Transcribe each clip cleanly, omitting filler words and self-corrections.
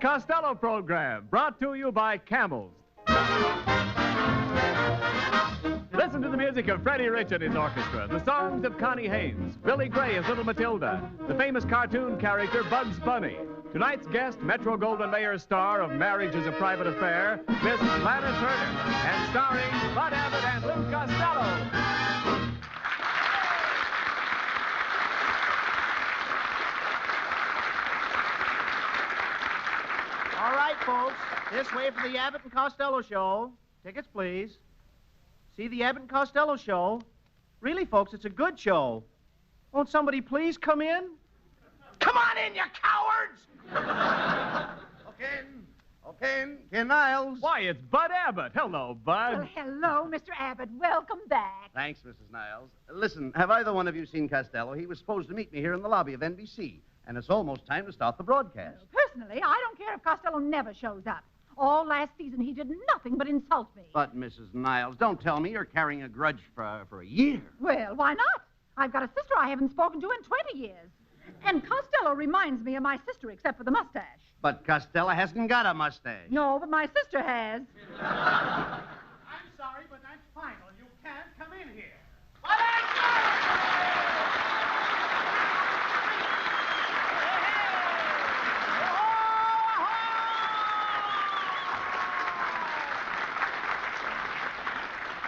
Costello program, brought to you by Camels. Listen to the music of Freddie Rich and his orchestra, the songs of Connie Haynes, Billy Gray as Little Matilda, the famous cartoon character Bugs Bunny. Tonight's guest, Metro Goldwyn Mayer star of Marriage is a Private Affair, Miss Lana Turner, and starring Bud Abbott and Lou Costello. All right, folks, this way for the Abbott and Costello Show. Tickets, please. See the Abbott and Costello Show. Really, folks, it's a good show. Won't somebody please come in? Come on in, you cowards! Okay, Ken Niles. Why, it's Bud Abbott. Hello, Bud. Well, hello, Mr. Abbott. Welcome back. Thanks, Mrs. Niles. Listen, have either one of you seen Costello? He was supposed to meet me here in the lobby of NBC, and it's almost time to start the broadcast. Personally, I don't care if Costello never shows up. All last season, he did nothing but insult me. But, Mrs. Niles, don't tell me you're carrying a grudge for a year. Well, why not? I've got a sister I haven't spoken to in 20 years. And Costello reminds me of my sister, except for the mustache. But Costello hasn't got a mustache. No, but my sister has. I'm sorry, but that's final. You can't come in here.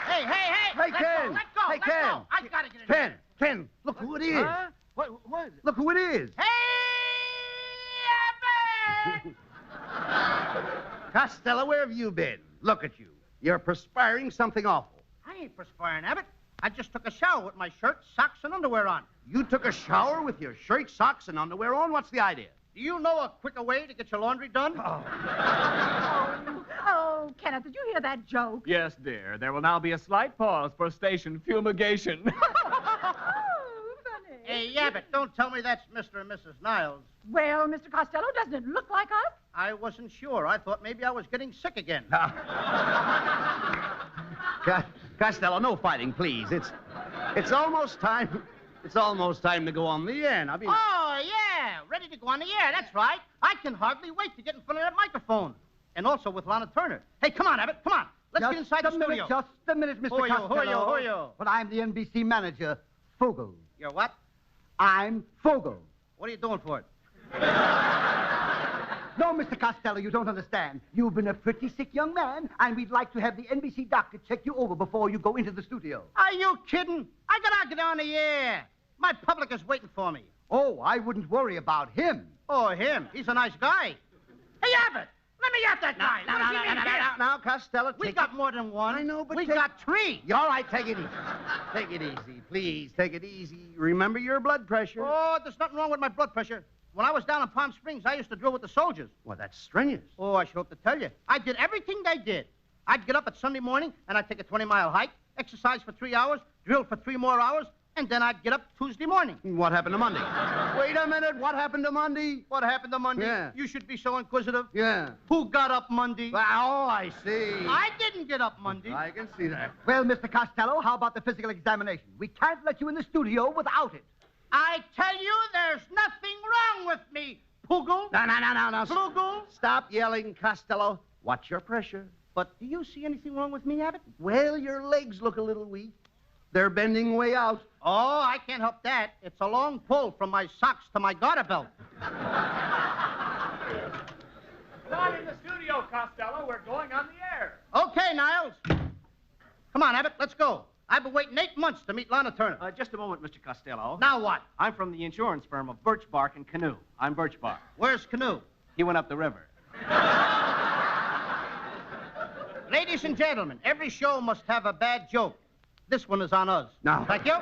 Hey, Hey, Ken. Let go. Hey, Ken. I gotta get in here. Ken, look who it is. Huh? What? Look who it is. Hey, Abbott! Costello, where have you been? Look at you. You're perspiring something awful. I ain't perspiring, Abbott. I just took a shower with my shirt, socks, and underwear on. You took a shower with your shirt, socks, and underwear on? What's the idea? Do you know a quicker way to get your laundry done? Oh, Kenneth, did you hear that joke? Yes, dear. There will now be a slight pause for station fumigation. Oh, funny. Hey, Abbott, don't tell me that's Mr. and Mrs. Niles. Well, Mr. Costello, doesn't it look like us? I wasn't sure. I thought maybe I was getting sick again. Costello, no fighting, please. It's almost time. It's almost time to go on the air. Now, Oh, yeah. Ready to go on the air. That's right. I can hardly wait to get in front of that microphone. And also with Lana Turner. Hey, come on, Abbott. Come on. Let's get inside the studio. Just a minute, Mr. Who are you? Costello. Who are you? Who are you? But I'm the NBC manager, Fogel. You're what? I'm Fogel. What are you doing for it? No, Mr. Costello, you don't understand. You've been a pretty sick young man, and we'd like to have the NBC doctor check you over before you go into the studio. Are you kidding? I gotta get on the air. My public is waiting for me. Oh, I wouldn't worry about him. Oh, him. He's a nice guy. Hey, Abbott, let me at that guy. Now, Costello, We take got more than one. I know, but we take- got three. All right, take it easy. Take it easy, please. Take it easy. Remember your blood pressure. Oh, there's nothing wrong with my blood pressure. When I was down in Palm Springs, I used to drill with the soldiers. Well, that's strenuous. Oh, I should hope to tell you. I did everything they did. I'd get up at Sunday morning, and I'd take a 20-mile hike, exercise for 3 hours, drill for 3 more hours, and then I'd get up Tuesday morning. What happened to Monday? Wait a minute. What happened to Monday? What happened to Monday? Yeah. You should be so inquisitive. Yeah. Who got up Monday? Oh, I see. I didn't get up Monday. I can see that. Well, Mr. Costello, how about the physical examination? We can't let you in the studio without it. I tell you, there's nothing wrong with me, Poogle. No. Poogle. Stop yelling, Costello. Watch your pressure. But do you see anything wrong with me, Abbott? Well, your legs look a little weak. They're bending way out. Oh, I can't help that. It's a long pull from my socks to my garter belt. Come on in the studio, Costello. We're going on the air. Okay, Niles. Come on, Abbott, let's go. I've been waiting 8 months to meet Lana Turner. Just a moment, Mr. Costello. Now what? I'm from the insurance firm of Birch Bark and Canoe. I'm Birch Bark. Where's Canoe? He went up the river. Ladies and gentlemen, every show must have a bad joke. This one is on us. Now, Thank you.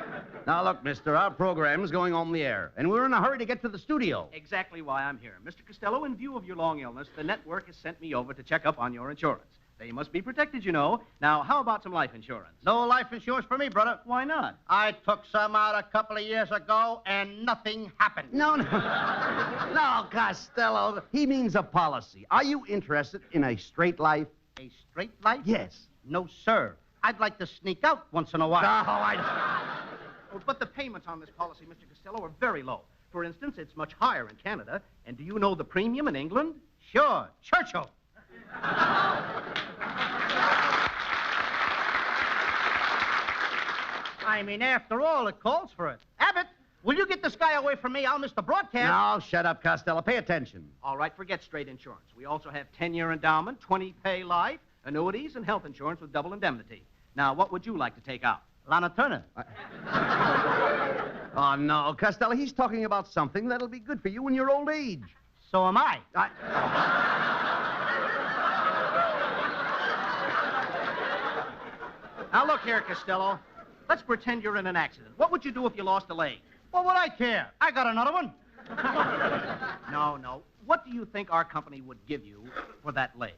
Now, look, mister, our program's going on the air, and we're in a hurry to get to the studio. Exactly why I'm here. Mr. Costello, in view of your long illness, the network has sent me over to check up on your insurance. They must be protected, you know. Now, how about some life insurance? No life insurance for me, brother. Why not? I took some out a couple of years ago, and nothing happened. No. No, Costello. He means a policy. Are you interested in a straight life? A straight life? Yes. No, sir. I'd like to sneak out once in a while. Oh, but the payments on this policy, Mr. Costello, are very low. For instance, it's much higher in Canada. And do you know the premium in England? Sure, Churchill. I mean, after all, it calls for it. Abbott, will you get this guy away from me? I'll miss the broadcast. No, shut up, Costello. Pay attention. All right, forget straight insurance. We also have 10-year endowment, 20-pay life, annuities, and health insurance with double indemnity. Now, what would you like to take out? Lana Turner. Oh, no, Costello, he's talking about something that'll be good for you in your old age. So am I. Now, look here, Costello. Let's pretend you're in an accident. What would you do if you lost a leg? What would I care? I got another one. No. What do you think our company would give you for that leg?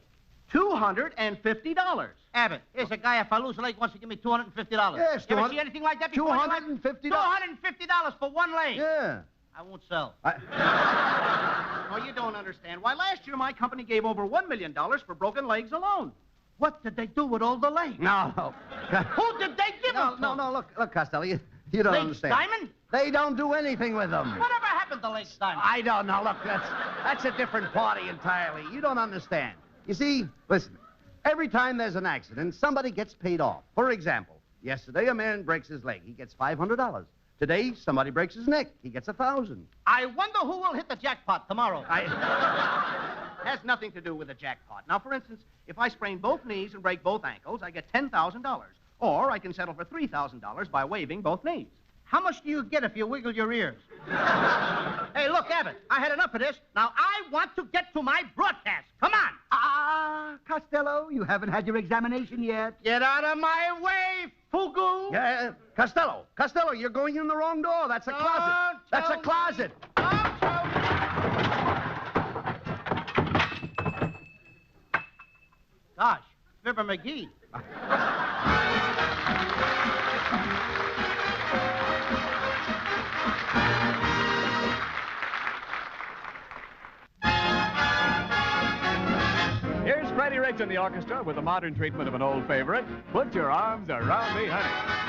$250. Abbott, here's a guy, if I lose a leg, wants to give me $250. Yes, You ever see anything like that before? $250. $250 for one leg. Yeah. I won't sell. Oh, you don't understand. Why, last year my company gave over $1 million for broken legs alone. What did they do with all the legs? No. Who did they give them to? No, look, Costello, you don't Legs understand. Diamond? They don't do anything with them. Whatever happened to Legs Diamond? I don't know. Look, that's a different party entirely. You don't understand. You see, listen, every time there's an accident, somebody gets paid off. For example, yesterday a man breaks his leg. He gets $500. Today, somebody breaks his neck. He gets $1,000. I wonder who will hit the jackpot tomorrow. Has nothing to do with the jackpot. Now, for instance, if I sprain both knees and break both ankles, I get $10,000. Or I can settle for $3,000 by waiving both knees. How much do you get if you wiggle your ears? Hey, look, Abbott, I had enough of this. Now, I want to get to my broadcast. Come on. Costello, you haven't had your examination yet. Get out of my way, Fugu. Yeah, Costello, you're going in the wrong door. That's a closet. That's a closet. Don't tell me. Gosh, Fibber McGee. Here's Freddie Rich and the orchestra with a modern treatment of an old favorite, Put Your Arms Around Me, Honey.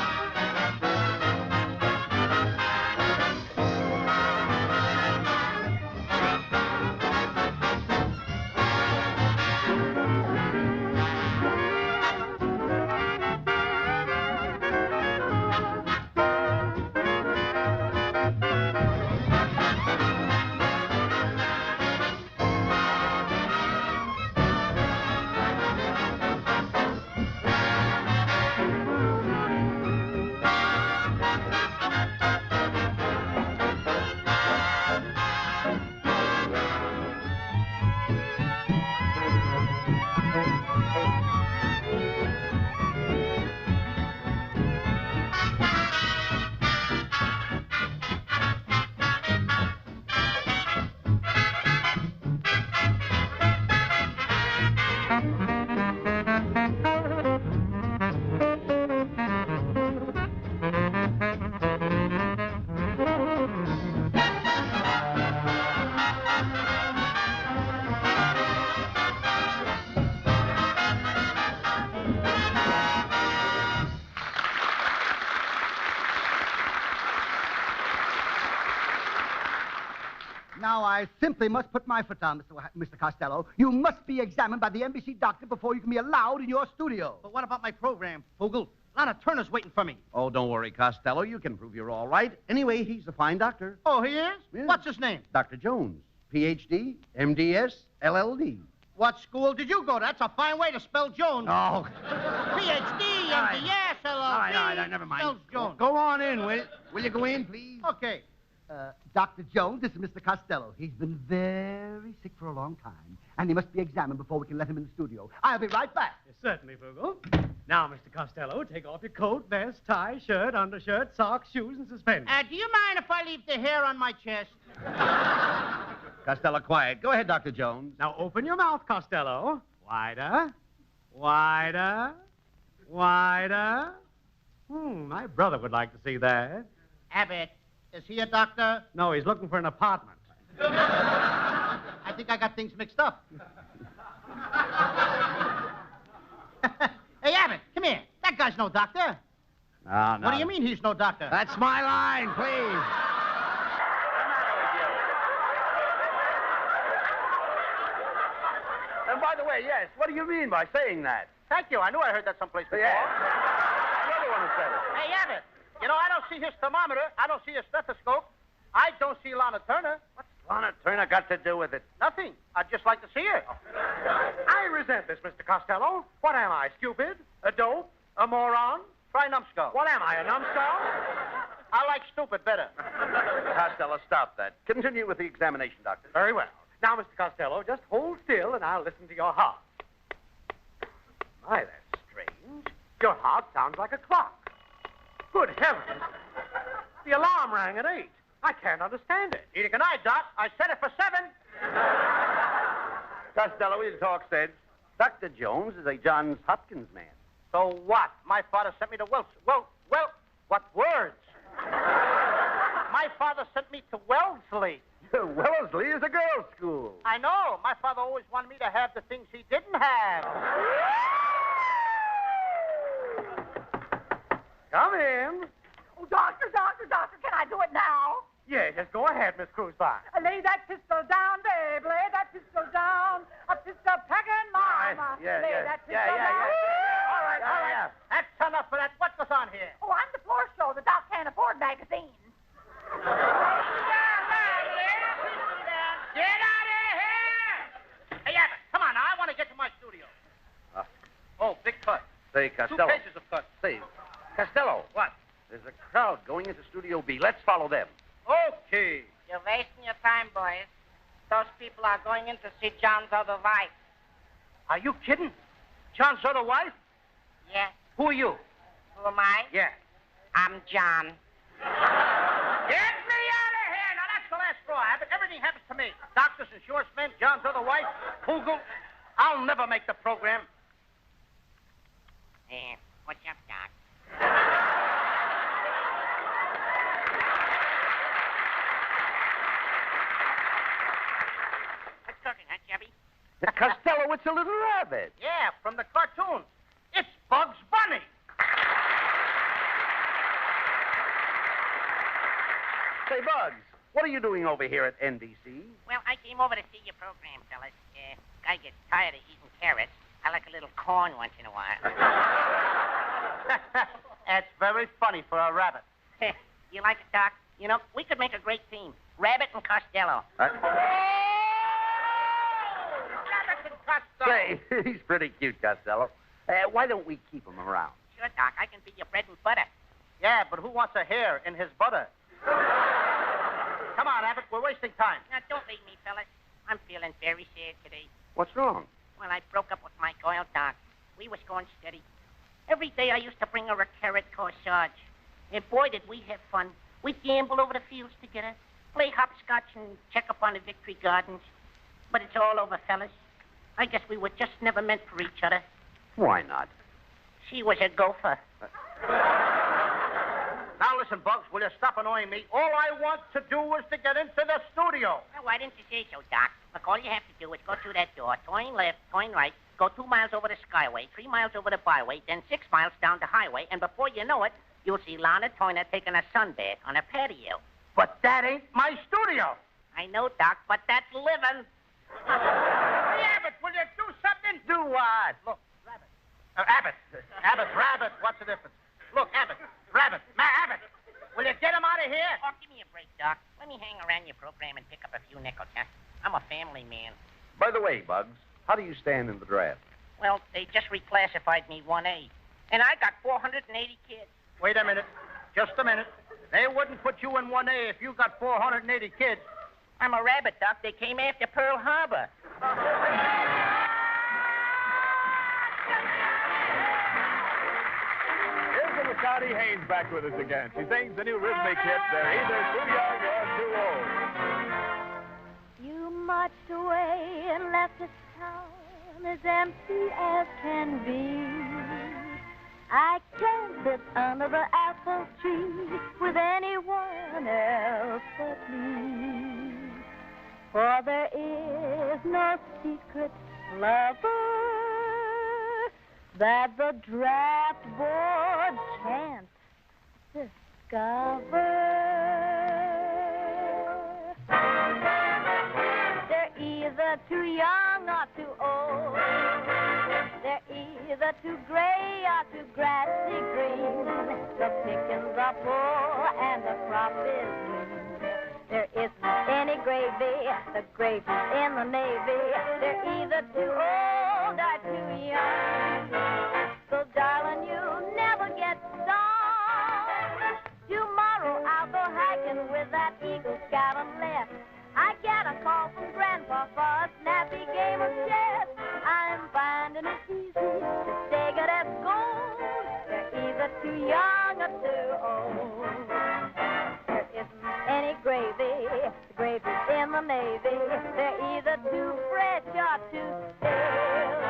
Now, I simply must put my foot down, Mr. Costello. You must be examined by the NBC doctor before you can be allowed in your studio. But what about my program, Fugle? Lana Turner's waiting for me. Oh, don't worry, Costello. You can prove you're all right. Anyway, he's a fine doctor. Oh, he is? Yeah. What's his name? Dr. Jones. Ph.D., M.D.S., LL.D. What school did you go to? That's a fine way to spell Jones. Oh. Ph.D., right. M.D.S., LL.D. All right, never mind. Spells Jones. Go on in, will you go in, please? Okay. Dr. Jones, this is Mr. Costello. He's been very sick for a long time, and he must be examined before we can let him in the studio. I'll be right back. Certainly, Fugle. Now, Mr. Costello, take off your coat, vest, tie, shirt, undershirt, socks, shoes, and suspenders. Do you mind if I leave the hair on my chest? Costello, quiet. Go ahead, Dr. Jones. Now, open your mouth, Costello. Wider, wider, wider. My brother would like to see that. Abbott, is he a doctor? No, he's looking for an apartment. I think I got things mixed up. Hey, Abbott, come here. That guy's no doctor. No. What do you mean he's no doctor? That's my line, please. And by the way, yes, what do you mean by saying that? Thank you. I knew I heard that someplace before. Yeah. You're the one who said it. Hey, Abbott, you know, I don't see his thermometer. I don't see his stethoscope. I don't see Lana Turner. What's Lana Turner got to do with it? Nothing. I'd just like to see her. I resent this, Mr. Costello. What am I, stupid? A dope? A moron? Try numbskull. What am I, a numbskull? I like stupid better. Costello, stop that. Continue with the examination, Doctor. Very well. Now, Mr. Costello, just hold still and I'll listen to your heart. My, that's strange. Your heart sounds like a clock. Good heavens. The alarm rang at 8. I can't understand it. Neither can I, Doc. I set it for 7. Costello, we'll talk sense. Dr. Jones is a Johns Hopkins man. So what? My father sent me to Wilson. Well, what words? My father sent me to Wellesley. Wellesley is a girls' school. I know. My father always wanted me to have the things he didn't have. Come in. Oh, doctor, can I do it now? Yeah, just go ahead, Miss Cruzbar. Lay that pistol down, babe. Lay that pistol down. A pistol pecking mama. Yeah. Lay that pistol Yeah. down. All right. That's enough of that. What goes on here? Oh, I'm the floor show. The doc can't afford magazines. Get out of here! Hey, Abbott, come on now. I want to get to my studio. Oh, big cut. Say, 2 Costello. pages of cut. Say, Costello. What? There's a crowd going into Studio B. Let's follow them. Okay. You're wasting your time, boys. Those people are going in to see John's other wife. Are you kidding? John's other wife? Yeah. Who are you? Who am I? Yeah. I'm John. Get me out of here! Now, that's the last straw, Abbott. Everything happens to me. Doctors, insurance men, John's other wife, Poogle. I'll never make the program. What's up, Doc? What's cooking, huh, Chubby? Costello, it's a little rabbit. Yeah, from the cartoon. It's Bugs Bunny. Say, Bugs, what are you doing over here at NBC? Well, I came over to see your program, fellas. Guy gets tired of eating carrots. I like a little corn once in a while. That's very funny for a rabbit. You like it, Doc? You know, we could make a great team. Abbott and Costello. Rabbit and Costello. Say, he's pretty cute, Costello. Why don't we keep him around? Sure, Doc. I can be your bread and butter. Yeah, but who wants a hair in his butter? Come on, Abbott. We're wasting time. Now, don't leave me, fellas. I'm feeling very sad today. What's wrong? Well, I broke up with my girl, Doc. We was going steady. Every day I used to bring her a carrot corsage. And boy, did we have fun. We'd gamble over the fields together, play hopscotch, and check up on the Victory Gardens. But it's all over, fellas. I guess we were just never meant for each other. Why not? She was a gopher. Now, listen, Bugs, will you stop annoying me? All I want to do is to get into the studio. Now, why didn't you say so, Doc? Look, all you have to do is go through that door, turn left, turn right, go 2 miles over the skyway, 3 miles over the byway, then 6 miles down the highway, and before you know it, you'll see Lana Turner taking a sunbath on a patio. But that ain't my studio. I know, Doc, but that's living. Hey, Abbott, will you do something? Do what? Look, Rabbit. Abbott. Abbott, Rabbit. What's the difference? Look, Abbott, Rabbit, Abbott. Will you get him out of here? Oh, give me a break, Doc. Let me hang around your program and pick up a few nickels, huh? I'm a family man. By the way, Bugs, how do you stand in the draft? Well, they just reclassified me 1A. And I got 480 kids. Wait a minute. Just a minute. They wouldn't put you in 1A if you got 480 kids. I'm a rabbit, Doc. They came after Pearl Harbor. Here's little Connie Haynes back with us again. She sings the new rhythmic hit, They're Either Too Young or Too Old. You marched away and left this town as empty as can be. I can't sit under the apple tree with anyone else but me. For there is no secret lover that the draft board can't discover. They're either too young or too old. either too gray or too grassy green. The pickings are full and the crop is lean. There isn't any gravy, the gravy's in the Navy. They're either too old or too young. So, darling, you never get stung. Tomorrow I'll go hiking with that Eagle Scout and left. I get a call from Grandpa for a snappy game of chess. I'm finding it easy to stay good as gold. They're either too young or too old. There isn't any gravy, the gravy's in the Navy. They're either too fresh or too stale.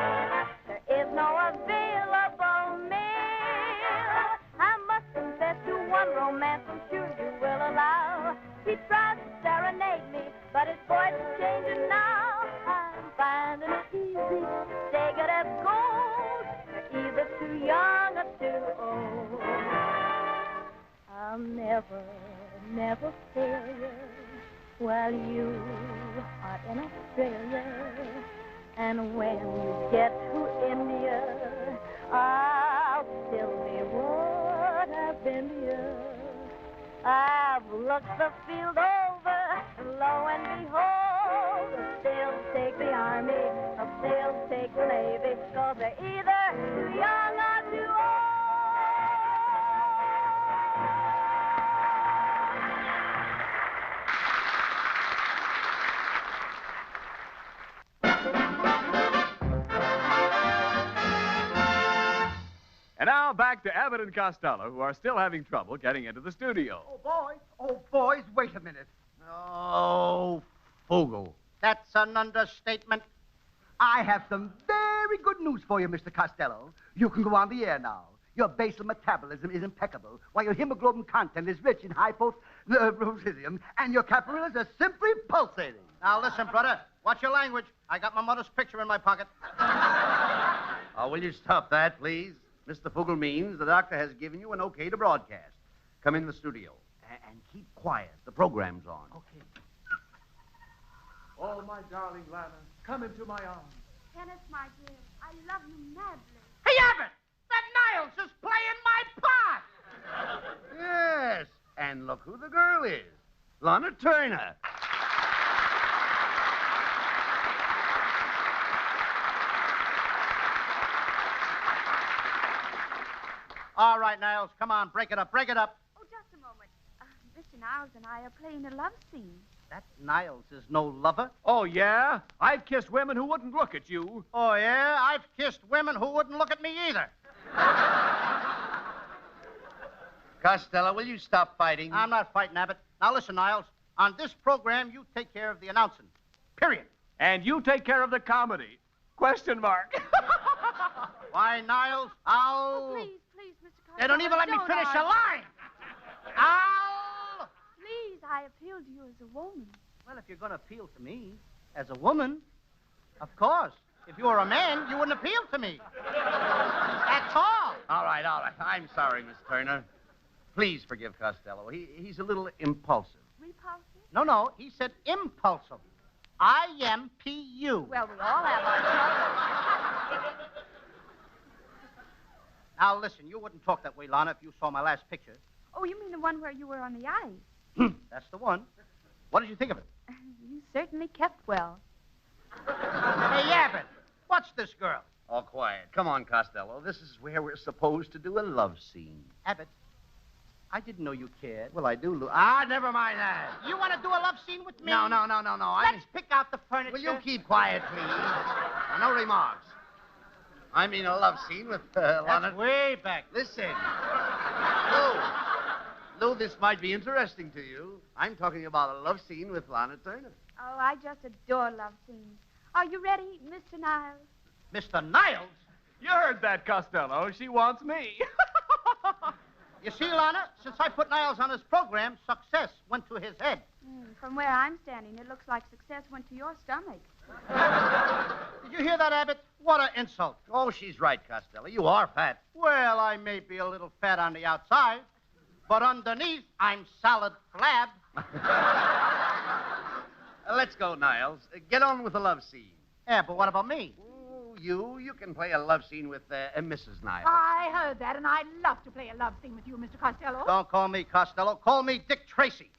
There is no available meal. I must confess to one romance I'm sure you will allow. He tries to serenade me, but his voice is changing now. I'm finding it easy to stay good as gold. You're either too young or too old. I'll never, never fail you while you are in Australia. And when you get to India, I'll still be what I've been here. I've looked the field over, and lo and behold, they'll take the Army, or they'll take the Navy, 'cause they're either too young or too old. And now back to Abbott and Costello, who are still having trouble getting into the studio. Oh, boys, wait a minute. Oh, Fogel. That's an understatement. I have some very good news for you, Mr. Costello. You can go on the air now. Your basal metabolism is impeccable, while your hemoglobin content is rich in hypothyroidism, and your capillaries are simply pulsating. Now, listen, brother. Watch your language. I got my mother's picture in my pocket. Oh, will you stop that, please? Mr. Fogel means the doctor has given you an okay to broadcast. Come in the studio. And keep quiet. The program's on. Okay. Oh, my darling Lana, come into my arms. Kenneth, my dear, I love you madly. Hey, Abbott! That Niles is playing my part! Yes. And look who the girl is. Lana Turner. All right, Niles, come on, break it up, break it up. Oh, just a moment. Mr. Niles and I are playing a love scene. That Niles is no lover. Oh, yeah? I've kissed women who wouldn't look at you. Oh, yeah? I've kissed women who wouldn't look at me either. Costello, will you stop fighting? I'm not fighting, Abbott. Now, listen, Niles. On this program, you take care of the announcing. Period. And you take care of the comedy. Question mark. Why, Niles, I'll... Oh, please, Mr. Costello. They don't even let me don't finish a argue. line. I'll... Please, I appeal to you as a woman. Well, if you're going to appeal to me as a woman, of course. If you were a man, you wouldn't appeal to me. That's all. All right. I'm sorry, Miss Turner. Please forgive Costello. He's a little impulsive. Repulsive? No, he said impulsive. I-M-P-U. Well, we all have our troubles. Now, listen, you wouldn't talk that way, Lana, if you saw my last picture. Oh, you mean the one where you were on the ice? That's the one. What did you think of it? You certainly kept well. Hey, Abbott, what's this girl? All quiet. Come on, Costello. This is where we're supposed to do a love scene. Abbott, I didn't know you cared. Well, I do, never mind that. You want to do a love scene with me? No. Let's pick out the furniture. Will you keep quiet, please? Now, no remarks. I mean a love scene with Lana. That's way back. Listen. Lou, this might be interesting to you. I'm talking about a love scene with Lana Turner. Oh, I just adore love scenes. Are you ready, Mr. Niles? Mr. Niles? You heard that, Costello. She wants me. You see, Lana, since I put Niles on his program, success went to his head. From where I'm standing, it looks like success went to your stomach. Did you hear that, Abbott? What an insult. Oh, she's right, Costello. You are fat. Well, I may be a little fat on the outside, but underneath, I'm solid flab. Let's go, Niles. Get on with the love scene. Yeah, but what about me? Oh, you can play a love scene with Mrs. Niles. I heard that, and I'd love to play a love scene with you, Mr. Costello. Don't call me Costello. Call me Dick Tracy.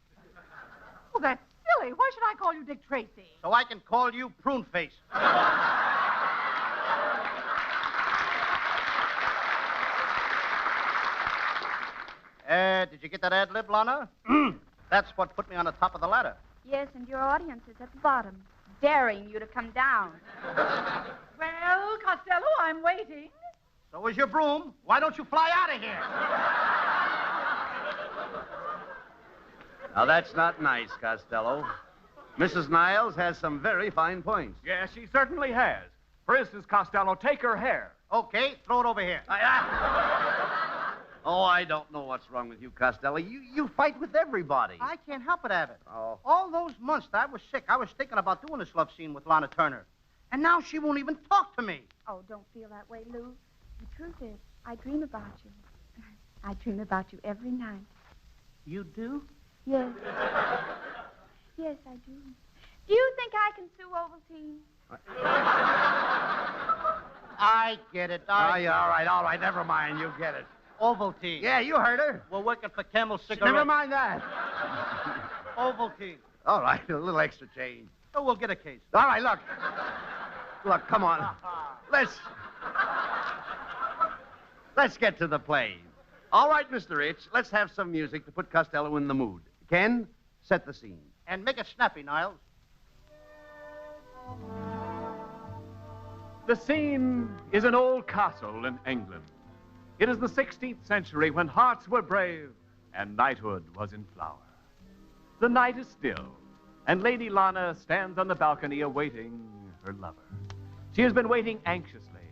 Oh, that's silly. Why should I call you Dick Tracy? So I can call you Prune Face. Did you get that ad lib, Lana? That's what put me on the top of the ladder. Yes, and your audience is at the bottom, daring you to come down. Well, Costello, I'm waiting. So is your broom. Why don't you fly out of here? Now, that's not nice, Costello. Mrs. Niles has some very fine points. Yes, she certainly has. For instance, Costello, take her hair. Okay, throw it over here. Oh, I don't know what's wrong with you, Costello. You fight with everybody. I can't help it, Abbott. Oh. All those months that I was sick, I was thinking about doing this love scene with Lana Turner. And now she won't even talk to me. Oh, don't feel that way, Lou. The truth is, I dream about you. I dream about you every night. You do? Yes. Yes, I do. Do you think I can sue Ovaltine? I get it. All right. Never mind. You get it. Ovaltine. Yeah, you heard her. We're working for Camel Cigarettes. Never mind that. Ovaltine. All right, a little extra change. Oh, we'll get a case. All right, look. Look, come on. Let's get to the play. All right, Mr. Rich, let's have some music to put Costello in the mood. Ken, set the scene. And make it snappy, Niles. The scene is an old castle in England. It is the 16th century when hearts were brave and knighthood was in flower. The night is still, and Lady Lana stands on the balcony awaiting her lover. She has been waiting anxiously,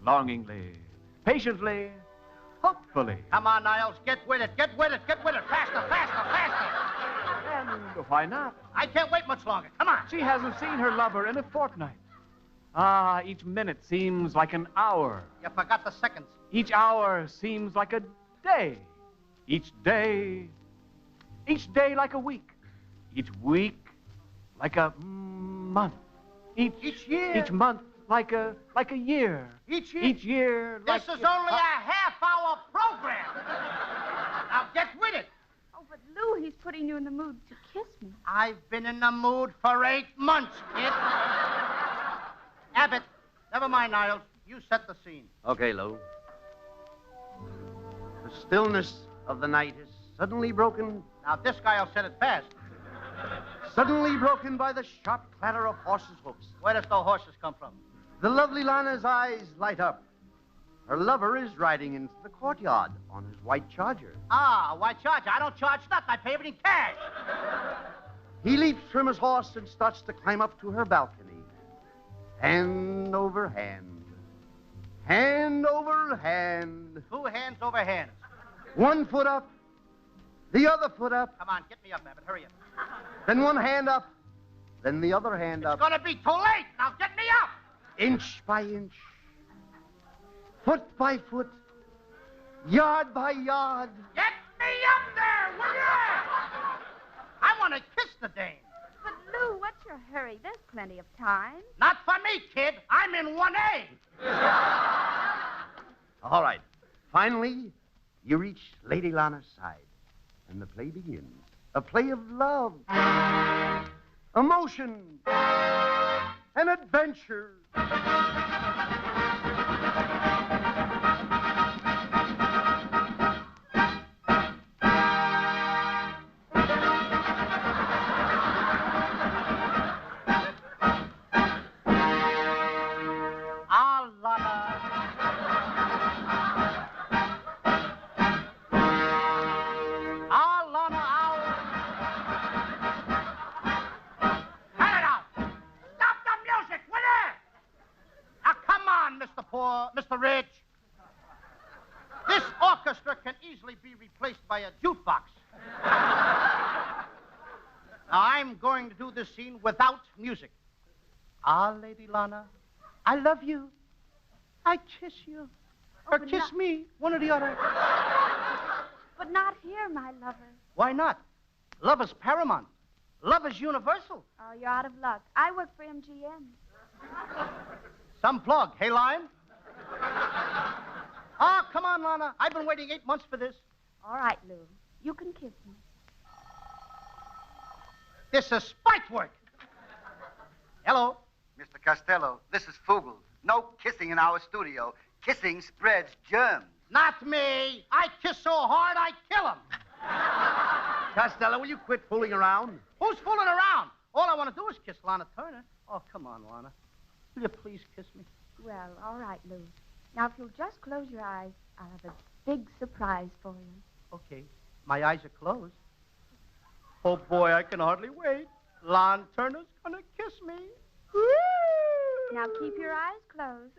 longingly, patiently, hopefully. Come on, Niles. Get with it. Get with it. Get with it. Faster, faster, faster. And why not? I can't wait much longer. Come on. She hasn't seen her lover in a fortnight. Each minute seems like an hour. You forgot the seconds. Each hour seems like a day. Each day like a week. Each week like a month. Each year. Each month like a year. Each year. Each year This is only a half-hour program. Now get with it. Oh, but Lou, he's putting you in the mood to kiss me. I've been in the mood for 8 months, kid. Abbott, never mind, Niles. You set the scene. Okay, Lou. The stillness of the night is suddenly broken. Now, this guy'll set it fast. Suddenly broken by the sharp clatter of horses' hoofs. Where does the horses come from? The lovely Lana's eyes light up. Her lover is riding into the courtyard on his white charger. Ah, why charge? I don't charge nothing. I pay everything cash. He leaps from his horse and starts to climb up to her balcony. Hand over hand. Hand over hand. 2 hands over hands. 1 foot up. The other foot up. Come on, get me up, Abbott. Hurry up. Then 1 hand up. Then the other hand up. It's gonna be too late. Now get me up. Inch by inch. Foot by foot. Yard by yard. Get me up there, will you? I want to kiss the dame. But, Lou, what's your hurry? There's plenty of time. Not for me, kid. I'm in 1A. All right. Finally, you reach Lady Lana's side, and the play begins. A play of love, emotion, and adventure. Mr. Rich. This orchestra can easily be replaced by a jukebox. Now, I'm going to do this scene without music. Ah, Lady Lana, I love you. I kiss you. Or kiss me, one or the other. But not here, my lover. Why not? Love is paramount. Love is universal. Oh, you're out of luck. I work for MGM. Some plug. Hey, Lime? Oh, come on, Lana. I've been waiting 8 months for this. All right, Lou. You can kiss me. This is spite work. Hello. Mr. Costello, this is Fugel. No kissing in our studio. Kissing spreads germs. Not me. I kiss so hard I kill him. Costello, will you quit fooling around? Who's fooling around? All I want to do is kiss Lana Turner. Oh, come on, Lana. Will you please kiss me? Well, all right, Lou. Now, if you'll just close your eyes, I'll have a big surprise for you. Okay. My eyes are closed. Oh, boy, I can hardly wait. Lana Turner's going to kiss me. Woo! Now, keep your eyes closed.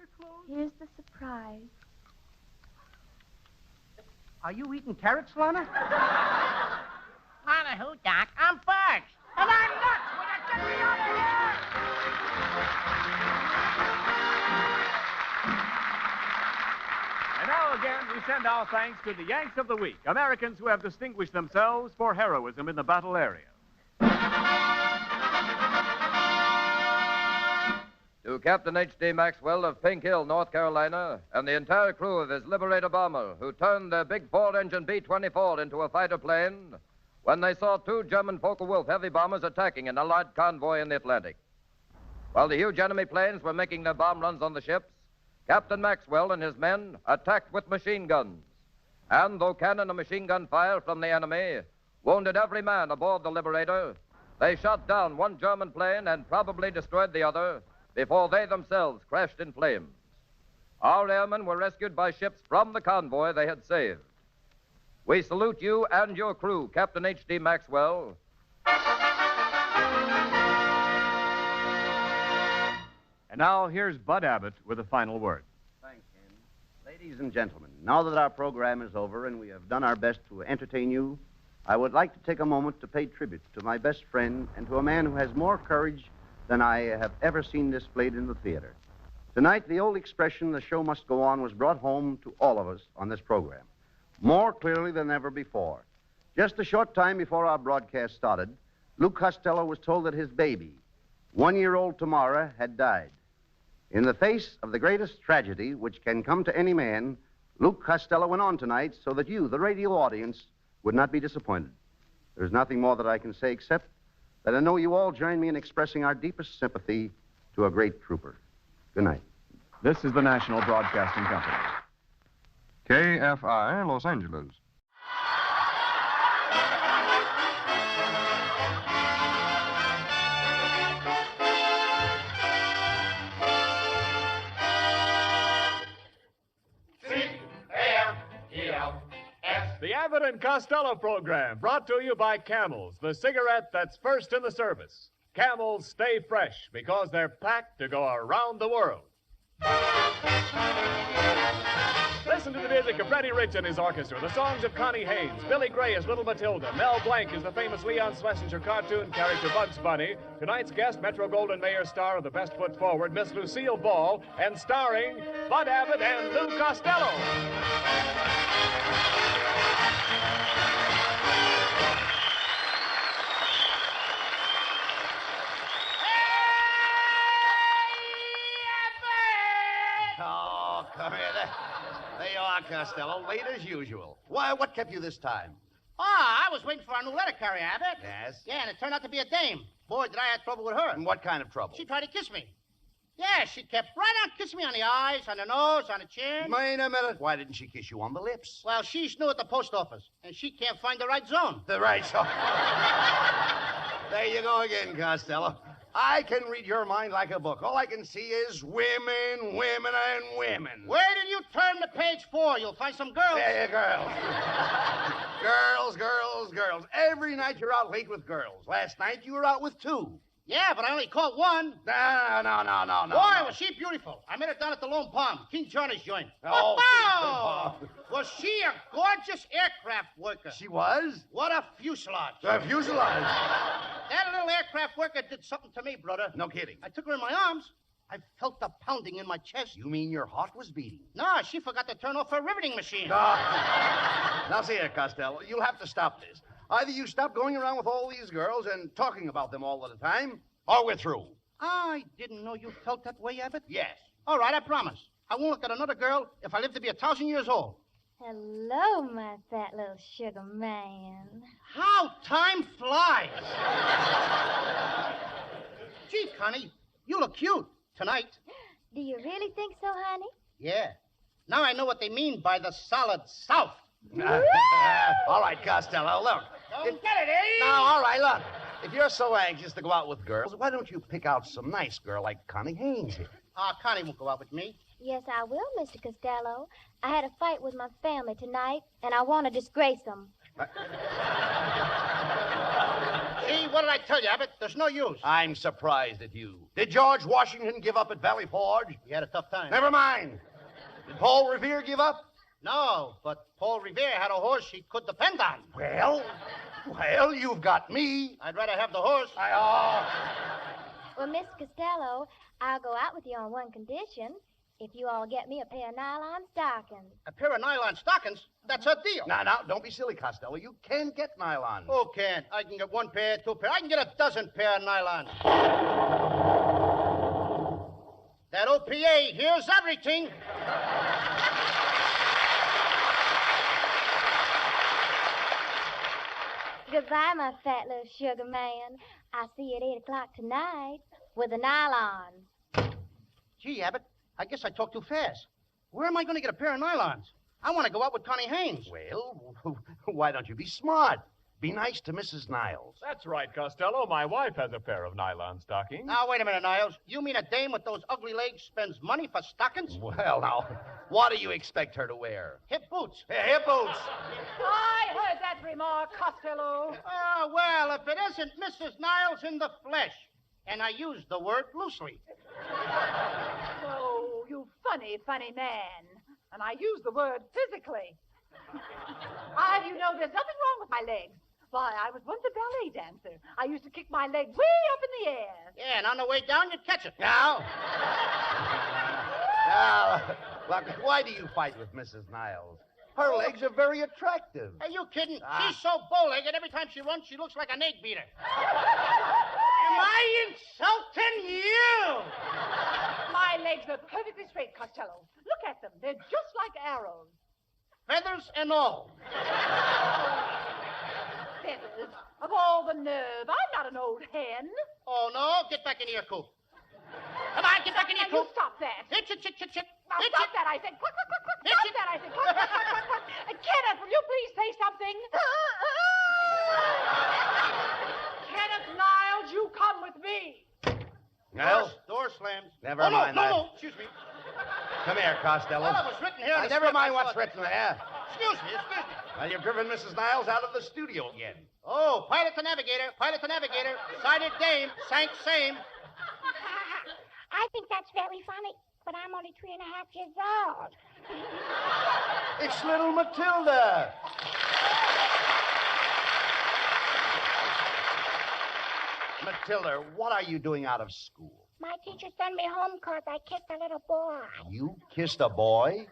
Here's the surprise. Are you eating carrots, Lana? Lana who, Doc? I'm first. And I'm nuts! Will you get me out of here? And now again, we send our thanks to the Yanks of the Week, Americans who have distinguished themselves for heroism in the battle area. To Captain H.D. Maxwell of Pink Hill, North Carolina, and the entire crew of his Liberator bomber, who turned their big Ford-engine B-24 into a fighter plane when they saw two German Focke-Wulf heavy bombers attacking an Allied convoy in the Atlantic. While the huge enemy planes were making their bomb runs on the ships, Captain Maxwell and his men attacked with machine guns. And though cannon and machine gun fire from the enemy wounded every man aboard the Liberator, they shot down one German plane and probably destroyed the other before they themselves crashed in flames. Our airmen were rescued by ships from the convoy they had saved. We salute you and your crew, Captain H.D. Maxwell. And now, here's Bud Abbott with a final word. Thanks, Ken. Ladies and gentlemen, now that our program is over and we have done our best to entertain you, I would like to take a moment to pay tribute to my best friend and to a man who has more courage than I have ever seen displayed in the theater. Tonight, the old expression, the show must go on, was brought home to all of us on this program, more clearly than ever before. Just a short time before our broadcast started, Luke Costello was told that his baby, 1-year-old Tamara, had died. In the face of the greatest tragedy which can come to any man, Luke Costello went on tonight so that you, the radio audience, would not be disappointed. There's nothing more that I can say except that I know you all join me in expressing our deepest sympathy to a great trooper. Good night. This is the National Broadcasting Company. KFI, Los Angeles. The Abbott and Costello program, brought to you by Camels, the cigarette that's first in the service. Camels stay fresh because they're packed to go around the world. Listen to the music of Freddie Rich and his orchestra, the songs of Connie Haynes, Billy Gray as Little Matilda, Mel Blanc as the famous Leon Schlesinger cartoon character Bugs Bunny, tonight's guest, Metro-Goldwyn-Mayer star of The Best Foot Forward, Miss Lucille Ball, and starring Bud Abbott and Lou Costello. Oh, come here. There you are, Costello, late as usual. Why, what kept you this time? Oh, I was waiting for our new letter carrier, Abbott. Yes? Yeah, and it turned out to be a dame. Boy, did I have trouble with her. And what kind of trouble? She tried to kiss me. Yeah, she kept right on kissing me on the eyes, on the nose, on the chin. Wait a minute. Why didn't she kiss you on the lips? Well, she's new at the post office, and she can't find the right zone. The right zone. There you go again, Costello. I can read your mind like a book. All I can see is women, women, and women. Where did you turn to page 4? You'll find some girls. Yeah, girls. Girls, girls, girls. Every night you're out late with girls. Last night you were out with 2. Yeah, but I only caught 1. No. Boy, was she beautiful. I met her down at the Lone Palm, King Johnny's joint. Oh. Was she a gorgeous aircraft worker? She was? What a fuselage. A fuselage. That little aircraft worker did something to me, brother. No kidding. I took her in my arms. I felt the pounding in my chest. You mean your heart was beating? No, she forgot to turn off her riveting machine. Now, see here, Costello, you'll have to stop this. Either you stop going around with all these girls and talking about them all the time, or we're through. I didn't know you felt that way, Abbott. Yes. All right, I promise. I won't look at another girl if I live to be 1,000 years old. Hello, my fat little sugar man. How time flies. Gee, Connie, you look cute tonight. Do you really think so, honey? Yeah. Now I know what they mean by the solid South. All right, Costello, look. Don't get it, eh? No, all right, look. If you're so anxious to go out with girls, why don't you pick out some nice girl like Connie Haynes here? Connie won't go out with me. Yes, I will, Mr. Costello. I had a fight with my family tonight, and I want to disgrace them. See, what did I tell you, Abbott? There's no use. I'm surprised at you. Did George Washington give up at Valley Forge? He had a tough time. Never mind. Did Paul Revere give up? No, but Paul Revere had a horse he could depend on. Well, you've got me. I'd rather have the horse. Well, Mr. Costello, I'll go out with you on one condition. If you all get me a pair of nylon stockings. A pair of nylon stockings? That's a deal. Now, don't be silly, Costello. You can get nylon. Who can? I can get 1 pair, 2 pair. I can get a dozen pair of nylon. That OPA hears everything. Goodbye, my fat little sugar man. I'll see you at 8 o'clock tonight with the nylons. Gee, Abbott, I guess I talked too fast. Where am I going to get a pair of nylons? I want to go out with Connie Haynes. Well, why don't you be smart? Be nice to Mrs. Niles. That's right, Costello. My wife has a pair of nylon stockings. Now, wait a minute, Niles. You mean a dame with those ugly legs spends money for stockings? Well, now, what do you expect her to wear? Hip boots. Hip boots. I heard that remark, Costello. Oh, well, if it isn't Mrs. Niles in the flesh. And I use the word loosely. Oh, you funny, funny man. And I use the word physically. You know, there's nothing wrong with my legs. Why, I was once a ballet dancer. I used to kick my leg way up in the air. Yeah, and on the way down, you'd catch it. Now, look, why do you fight with Mrs. Niles? Her legs are very attractive. Are you kidding? She's so bow-legged, every time she runs, she looks like an egg beater. Am I insulting you? My legs are perfectly straight, Costello. Look at them. They're just like arrows. Feathers and all. Feathers. Of all the nerve. I'm not an old hen. Oh, no? Get back in your coop. Come on, get back in your Now, you coop. stop that. Hitch. Now, stop that, I said. Cluck, cluck, cluck, cluck. Stop that, I said. Cluck, cluck, cluck, cluck, cluck. Kenneth, will you please say something? Kenneth Niles, you come with me. Well, Door slams. Never mind that. No. Excuse me. Come here, Costello. Well, it was written here in the Never script. mind I what's saw it. written there. Excuse me. Well, you've driven Mrs. Niles out of the studio again. Oh, pilot to navigator. Sighted dame, sank same. I think that's very funny, but I'm only 3.5 years old. It's little Matilda. Matilda, what are you doing out of school? My teacher sent me home because I kissed a little boy. You kissed a boy?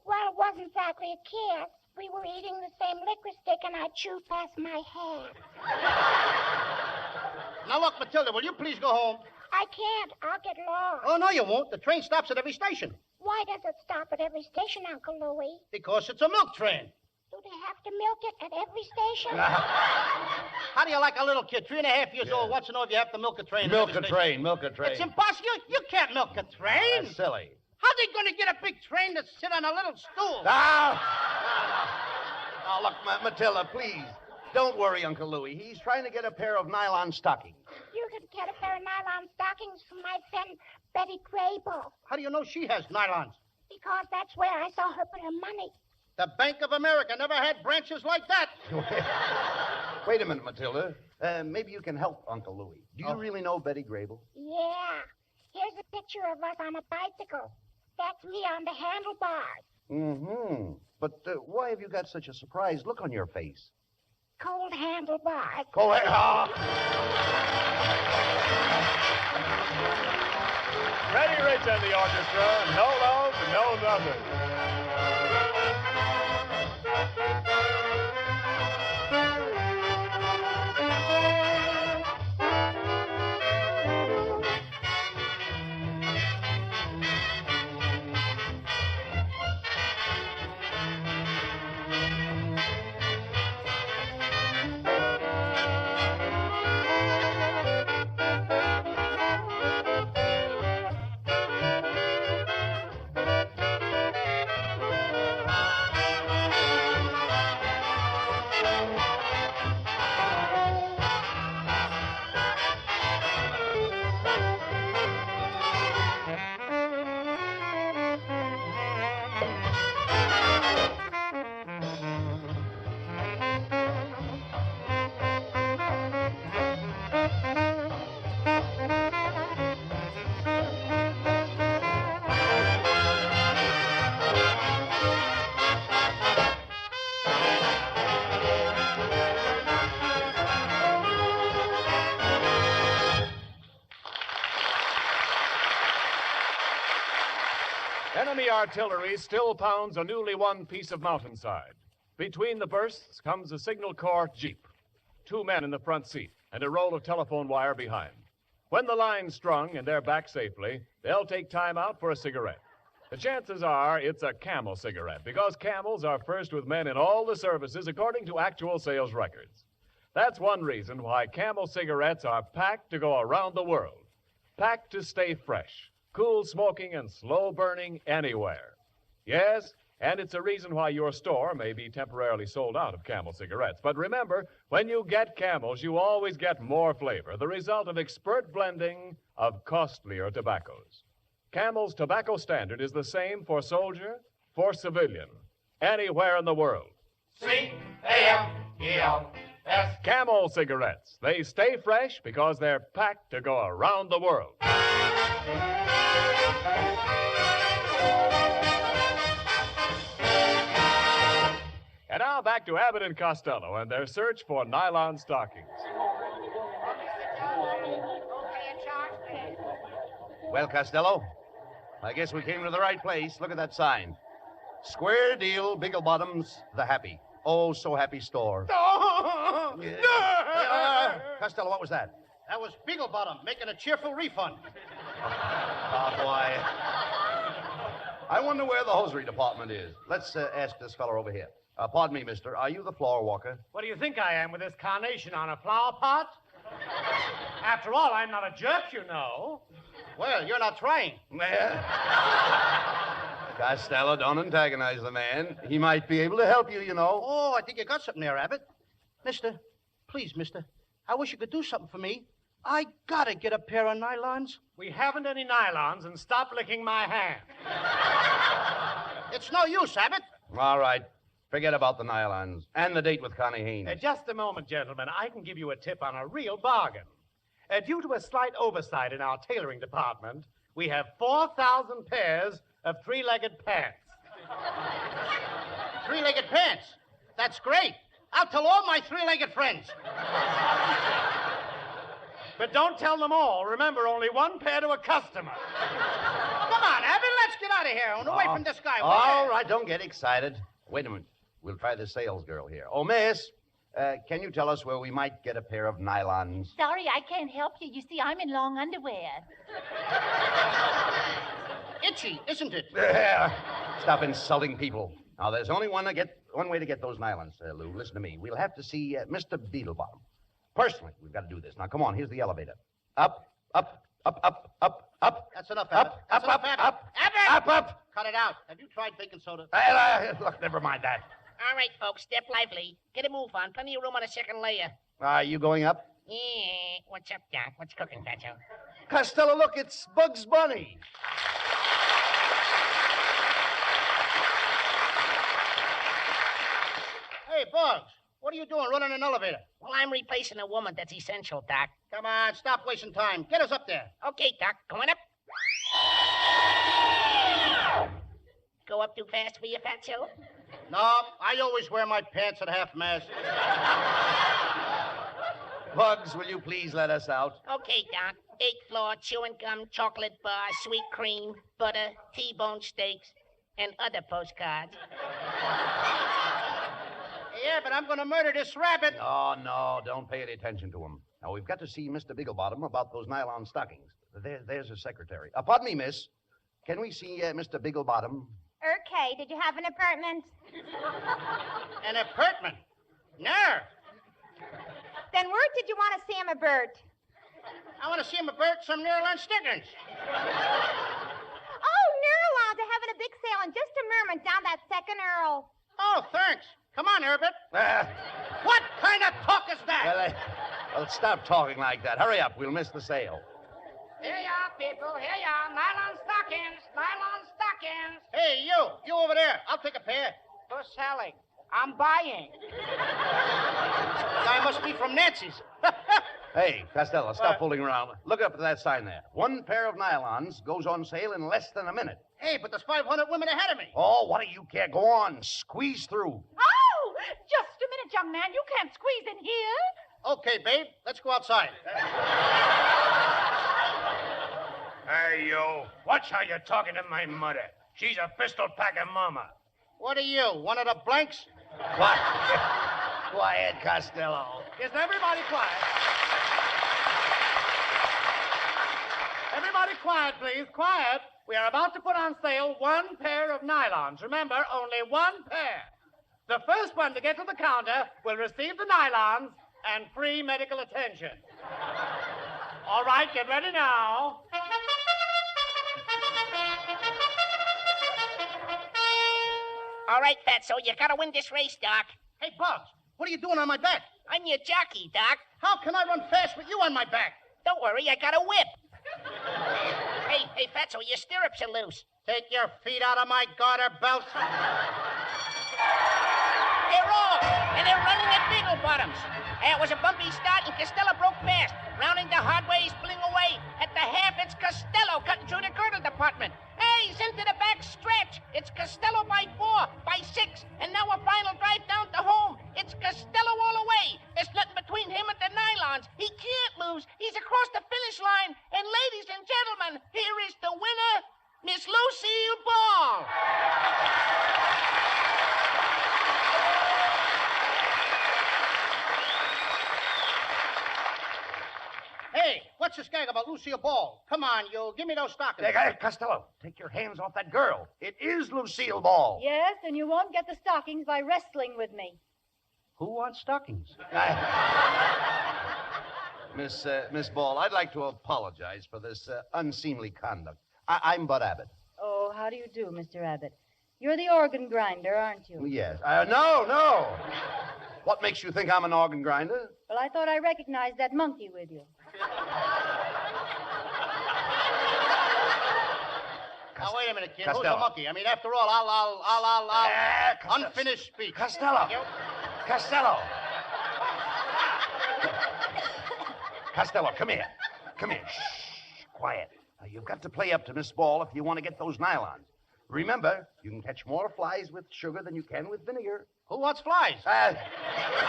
Well, it wasn't exactly a kiss. We were eating the same licorice stick, and I chewed past my head. Now, look, Matilda, will you please go home? I can't. I'll get lost. Oh, no, you won't. The train stops at every station. Why does it stop at every station, Uncle Louie? Because it's a milk train. Do they have to milk it at every station? How do you like a little kid, 3.5 years old, wants to know if you have to milk a train? Milk at a every train. station? It's impossible. You can't milk a train. That's silly. How's he going to get a big train to sit on a little stool? Now, look, Matilda, please. Don't worry, Uncle Louie. He's trying to get a pair of nylon stockings. You can get a pair of nylon stockings from my friend Betty Grable. How do you know she has nylons? Because that's where I saw her put her money. The Bank of America never had branches like that. Wait a minute, Matilda. Maybe you can help Uncle Louie. Do you really know Betty Grable? Yeah. Here's a picture of us on a bicycle. That's me on the handlebars. Mm-hmm. But why have you got such a surprised look on your face? Cold handlebars. Freddie Rich and the orchestra. No love, no nothing. Enemy artillery still pounds a newly won piece of mountainside. Between the bursts comes a Signal Corps Jeep, 2 men in the front seat, and a roll of telephone wire behind. When the line's strung and they're back safely, they'll take time out for a cigarette. The chances are it's a Camel cigarette, because Camels are first with men in all the services according to actual sales records. That's one reason why Camel cigarettes are packed to go around the world. Packed to stay fresh, cool smoking and slow burning anywhere. Yes, and it's a reason why your store may be temporarily sold out of Camel cigarettes. But remember, when you get Camels, you always get more flavor, the result of expert blending of costlier tobaccos. Camel's tobacco standard is the same for soldier, for civilian, anywhere in the world. C-A-M-E-L. Camel cigarettes. They stay fresh because they're packed to go around the world. And now back to Abbott and Costello and their search for nylon stockings. Well, Costello, I guess we came to the right place. Look at that sign. Square deal, Bigglebottom's the happy. Oh, so happy store. Costello, what was that? That was Beaglebottom making a cheerful refund. Oh, boy. I wonder where the hosiery department is. Let's ask this fellow over here. Pardon me, mister. Are you the floor walker? What do you think I am with this carnation on a flower pot? After all, I'm not a jerk, you know. Well, you're not trying. Costello, don't antagonize the man. He might be able to help you, you know. Oh, I think you got something there, Abbott. Mister, please, mister, I wish you could do something for me. I gotta get a pair of nylons. We haven't any nylons, and stop licking my hand. It's no use, Abbott. All right. Forget about the nylons and the date with Connie Haynes. Just a moment, gentlemen. I can give you a tip on a real bargain. Due to a slight oversight in our tailoring department, we have 4,000 pairs of three-legged pants. Three-legged pants? That's great. I'll tell all my three-legged friends. But don't tell them all. Remember, only one pair to a customer. Come on, Abbott, let's get out of here and away from this guy. All right, don't get excited. Wait a minute. We'll try the sales girl here. Oh, miss, can you tell us where we might get a pair of nylons? Sorry, I can't help you. You see, I'm in long underwear. Itchy, isn't it? Stop insulting people. Now, there's only one way to get those nylons, Lou. Listen to me. We'll have to see Mr. Beetlebottom. Personally, we've got to do this. Now, come on. Here's the elevator. Up, up, up, up, up, up. That's enough, Abbott. Up, up, up, up. Abbott! Up. Cut it out. Have you tried baking soda? Look, never mind that. All right, folks, step lively. Get a move on. Plenty of room on the second layer. Are you going up? Yeah. What's up, Doc? What's cooking, Pacho? Costello, look, it's Bugs Bunny. Hey, Bugs, what are you doing running an elevator? Well, I'm replacing a woman. That's essential, Doc. Come on, stop wasting time. Get us up there. Okay, Doc. Going up. Go up too fast for you, Fatso? No, I always wear my pants at half-mast. Bugs, will you please let us out? Okay, Doc. 8th floor, chewing gum, chocolate bar, sweet cream, butter, T-bone steaks, and other postcards. Yeah, but I'm going to murder this rabbit. Oh, no, don't pay any attention to him. Now, we've got to see Mr. Bigglebottom about those nylon stockings. There's his secretary. Pardon me, miss. Can we see Mr. Bigglebottom? Okay, did you have an apartment? An apartment? No. Then where did you want to see him, Bert? I want to see him about some Nylon Stockings. Oh, Nylons are having a big sale in just a moment down that second Earl. Oh, thanks. Come on, Herbert. What kind of talk is that? Well, stop talking like that. Hurry up. We'll miss the sale. Here you are, people. Here you are. Nylon stockings. Nylon stockings. Hey, you. You over there. I'll take a pair. Who's selling? I'm buying. Guy must be from Nancy's. Hey, Costello, stop fooling around. Look up at that sign there. One pair of nylons goes on sale in less than a minute. Hey, but there's 500 women ahead of me. Oh, what do you care? Go on. Squeeze through. Oh, just a minute, young man. You can't squeeze in here. Okay, babe. Let's go outside. Hey, you. Watch how you're talking to my mother. She's a pistol-packing mama. What are you, one of the blanks? Quiet, Costello. Is everybody quiet? Everybody quiet, please. Quiet. We are about to put on sale one pair of nylons. Remember, only one pair. The first one to get to the counter will receive the nylons and free medical attention. All right, get ready now. All right, Fatso, you gotta win this race, Doc. Hey, Bugs, what are you doing on my back? I'm your jockey, Doc. How can I run fast with you on my back? Don't worry, I got a whip. Hey, Fatso, your stirrups are loose. Take your feet out of my garter belt. They're off, and they're running at Beagle Bottoms. It was a bumpy start, and Costello broke fast. Rounding the hard way, he's pulling away. At the half, it's Costello cutting through the girdle department. Hey, he's into the back stretch. It's Costello by 4, by 6, and now a final drive down to home. It's Costello all the way. There's nothing between him and the nylons. He can't lose. He's across the finish line. And ladies and gentlemen, here is the winner, Miss Lucille Ball. Hey, what's this gag about Lucille Ball? Come on, you give me those stockings. Hey, Costello, take your hands off that girl. It is Lucille Ball. Yes, and you won't get the stockings by wrestling with me. Who wants stockings? Miss Ball, I'd like to apologize for this unseemly conduct. I'm Bud Abbott. Oh, how do you do, Mr. Abbott? You're the organ grinder, aren't you? Yes. No. What makes you think I'm an organ grinder? Well, I thought I recognized that monkey with you. Now, wait a minute, kid. Costello. Who's the monkey? I mean, after all, I'll Costello. unfinished speech. Costello. Costello. Costello, come here. Shh. Quiet. Now, you've got to play up to Miss Ball if you want to get those nylons. Remember, you can catch more flies with sugar than you can with vinegar. Who wants flies? I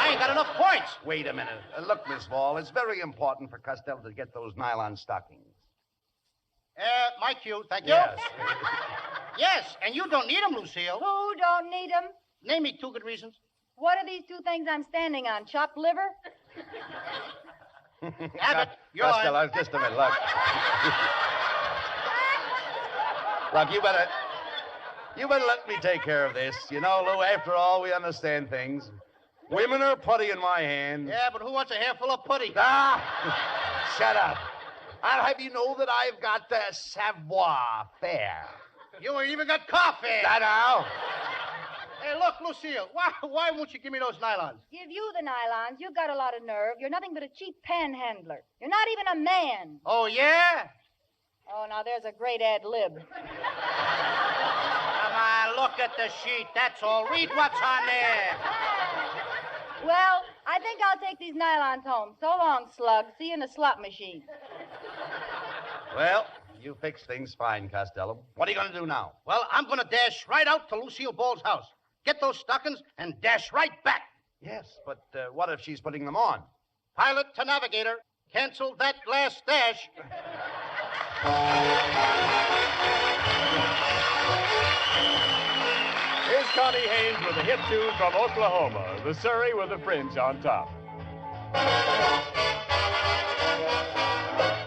ain't got enough points. Wait a minute. Look, Miss Ball, it's very important for Costello to get those nylon stockings. My cue, thank you. Yes. Yes, and you don't need them, Lucille. Who don't need 'em? Name me 2 good reasons. What are these 2 things I'm standing on? Chopped liver? Abbott, you're Costello, on. just a minute, look. Look, you better let me take care of this. You know, Lou, after all, we understand things. Women are putty in my hand. Yeah, but who wants a handful of putty? Shut up. I'll have you know that I've got the savoir faire. You ain't even got coffee. Now. Hey, look, Lucille, why won't you give me those nylons? Give you the nylons. You've got a lot of nerve. You're nothing but a cheap panhandler. You're not even a man. Oh, yeah? Oh, now there's a great ad lib. Come on, look at the sheet. That's all. Read what's on there. Well, I think I'll take these nylons home. So long, slug. See you in the slot machine. Well, you fix things fine, Costello. What are you going to do now? Well, I'm going to dash right out to Lucille Ball's house. Get those stockings and dash right back. Yes, but what if she's putting them on? Pilot to navigator. Cancel that last dash. Here's Connie Haynes with a hit tune from Oklahoma, the Surrey with a fringe on top.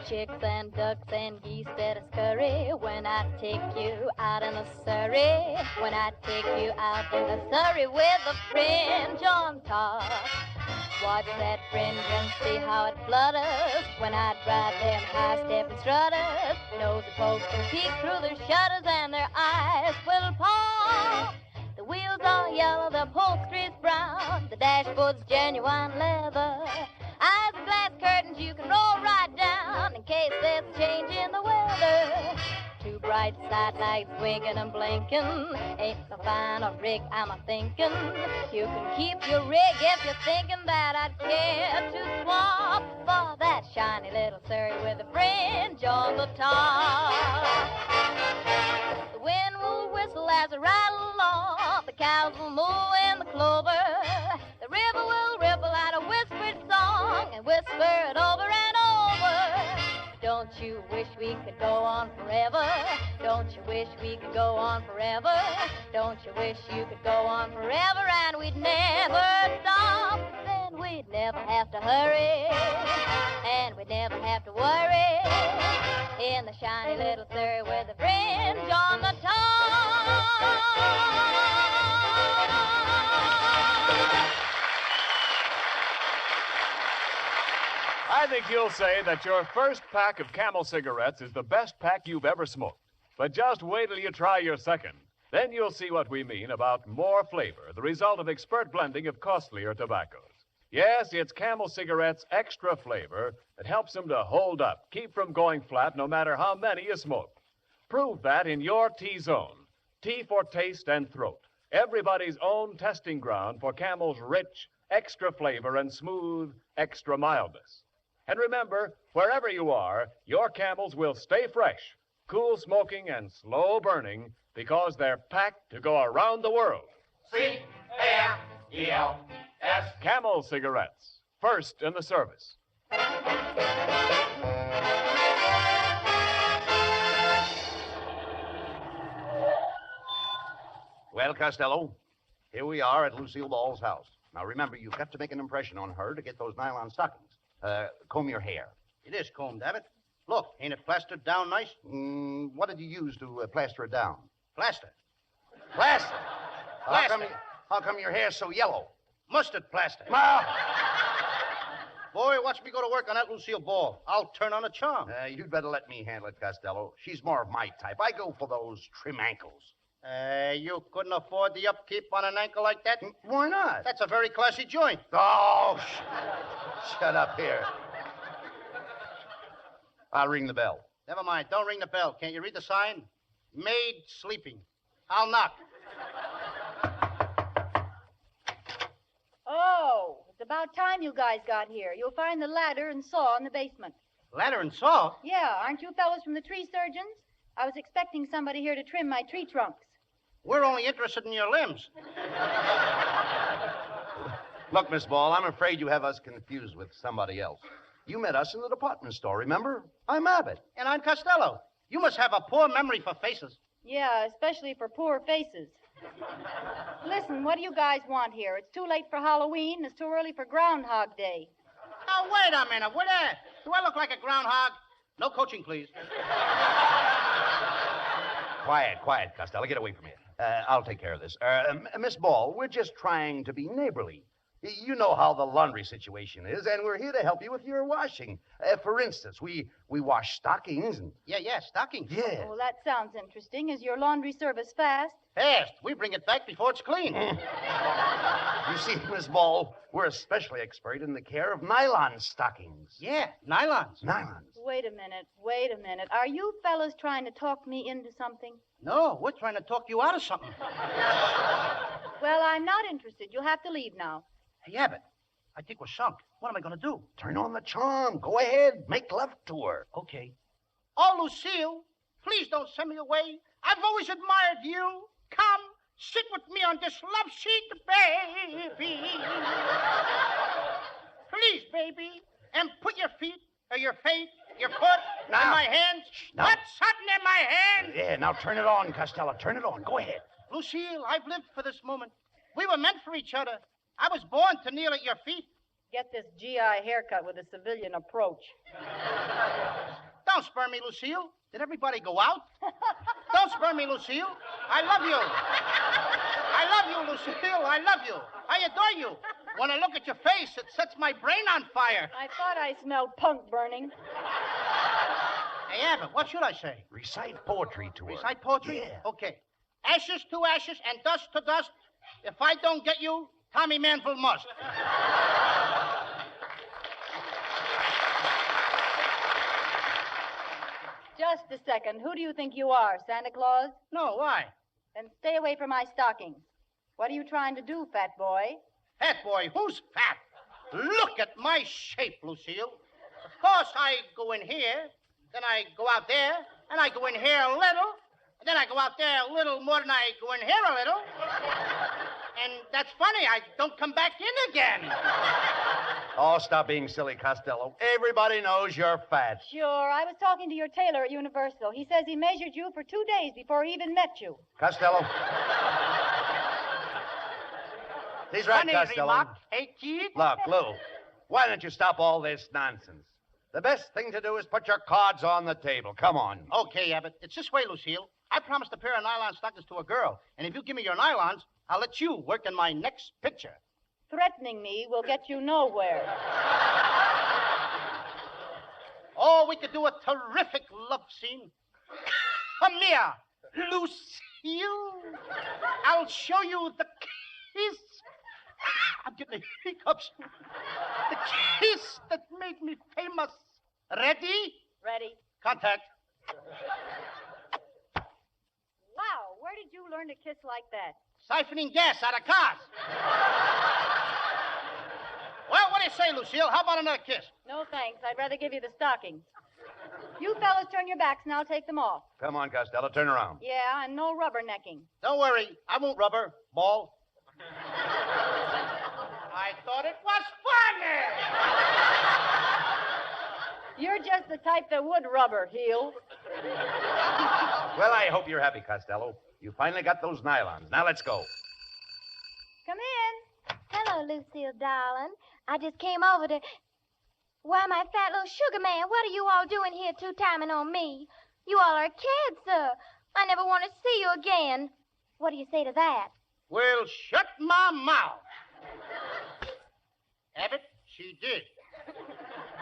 Chicks and ducks and geese better scurry when I take you out in the Surrey. When I take you out in the Surrey with a fringe on top. Watch that fringe and see how it flutters when I drive them high-stepping strutters. Nosy folks will peek through their shutters and their eyes will pop. The wheels are yellow, the upholstery's brown, the dashboard's genuine leather. Eyes and glass curtains you can roll right down in case there's a change in the weather. Two bright sidelights winking and blinking. Ain't no finer rig, I'm a-thinking. You can keep your rig if you're thinking that I'd care to swap for that shiny little Surrey with a fringe on the top. The wind will whistle as I ride along. The cows will moo in the clover. The river will ripple out a whispered song and whisper it over and over. Don't you wish we could go on forever? Don't you wish we could go on forever? Don't you wish you could go on forever and we'd never stop? Then we'd never have to hurry and we'd never have to worry in the shiny little surrey with the fringe on the top. I think you'll say that your first pack of Camel cigarettes is the best pack you've ever smoked. But just wait till you try your second. Then you'll see what we mean about more flavor, the result of expert blending of costlier tobaccos. Yes, it's Camel cigarettes' extra flavor that helps them to hold up, keep from going flat no matter how many you smoke. Prove that in your T-zone. T for taste and throat. Everybody's own testing ground for Camel's rich, extra flavor and smooth, extra mildness. And remember, wherever you are, your Camels will stay fresh, cool smoking and slow burning because they're packed to go around the world. C-A-M-E-L-S. Camel cigarettes, first in the service. Well, Costello, here we are at Lucille Ball's house. Now, remember, you've got to make an impression on her to get those nylon stockings. Comb your hair. It is combed, Abbott. Look, ain't it plastered down nice? What did you use to plaster it down? Plaster. Plaster? Plaster. How come your hair's so yellow? Mustard plaster. Well, Boy, watch me go to work on that Lucille Ball. I'll turn on a charm. you'd better let me handle it, Costello. She's more of my type. I go for those trim ankles. You couldn't afford the upkeep on an ankle like that? Why not? That's a very classy joint. Oh, shut up here. I'll ring the bell. Never mind. Don't ring the bell. Can't you read the sign? Maid sleeping. I'll knock. Oh, it's about time you guys got here. You'll find the ladder and saw in the basement. Ladder and saw? Yeah, aren't you fellows from the tree surgeons? I was expecting somebody here to trim my tree trunks. We're only interested in your limbs. Look, Miss Ball, I'm afraid you have us confused with somebody else. You met us in the department store, remember? I'm Abbott. And I'm Costello. You must have a poor memory for faces. Yeah, especially for poor faces. Listen, what do you guys want here? It's too late for Halloween. It's too early for Groundhog Day. Now, wait a minute. Do I look like a groundhog? No coaching, please. Quiet, Costello. Get away from here. I'll take care of this. Miss Ball, we're just trying to be neighborly. You know how the laundry situation is, and we're here to help you with your washing. For instance, we wash stockings and... Yeah, stockings. Yeah. Oh, that sounds interesting. Is your laundry service fast? Fast. We bring it back before it's clean. You see, Miss Ball, we're especially expert in the care of nylon stockings. Yeah, nylons. Nylons. Wait a minute. Are you fellas trying to talk me into something? No, we're trying to talk you out of something. Well, I'm not interested. You'll have to leave now. Hey, Abbott, I think we're sunk. What am I going to do? Turn on the charm. Go ahead. Make love to her. Okay. Oh, Lucille, please don't send me away. I've always admired you. Come, sit with me on this love seat, baby. Please, baby. And put your feet, or your face, your foot in my hands. Now. Put something in my hand. Yeah, now turn it on, Costello. Turn it on. Go ahead. Lucille, I've lived for this moment. We were meant for each other. I was born to kneel at your feet. Get this GI haircut with a civilian approach. Don't spur me, Lucille. Did everybody go out? Don't spur me, Lucille. I love you. I love you, Lucille. I love you. I adore you. When I look at your face, it sets my brain on fire. I thought I smelled punk burning. Hey, Abbott, what should I say? Recite poetry to her. Recite poetry? Yeah. Okay. Ashes to ashes and dust to dust. If I don't get you, Tommy Manville must. Just a second. Who do you think you are, Santa Claus? No, why? Then stay away from my stockings. What are you trying to do, fat boy? Fat boy? Who's fat? Look at my shape, Lucille. Of course, I go in here, then I go out there, and I go in here a little, And then I go out there a little more than I go in here a little. And that's funny. I don't come back in again. Oh, stop being silly, Costello. Everybody knows you're fat. Sure. I was talking to your tailor at Universal. He says he measured you for 2 days before he even met you. Costello. He's right, Funny Costello. remark. Hey, kid. Look, Lou, why don't you stop all this nonsense? The best thing to do is put your cards on the table. Come on. Okay, Abbott. It's this way, Lucille. I promised a pair of nylon stockings to a girl. And if you give me your nylons, I'll let you work in my next picture. Threatening me will get you nowhere. Oh, we could do a terrific love scene. Come here, Lucille. I'll show you the kiss. I'm getting the hiccups. The kiss that made me famous. Ready? Ready. Contact. Wow, where did you learn to kiss like that? Siphoning gas out of cars. Well, what do you say, Lucille? How about another kiss? No, thanks. I'd rather give you the stockings. You fellas turn your backs and I'll take them off. Come on, Costello, turn around. Yeah, and no rubbernecking. Don't worry. I won't rubber. Ball. I thought it was funny. You're just the type that would rubber, heel. Well, I hope you're happy, Costello. You finally got those nylons. Now let's go. Come in. Hello, Lucille, darling. I just came over to... Why, my fat little sugar man, what are you all doing here two-timing on me? You all are kids, sir. I never want to see you again. What do you say to that? Well, shut my mouth. Abbott, she did.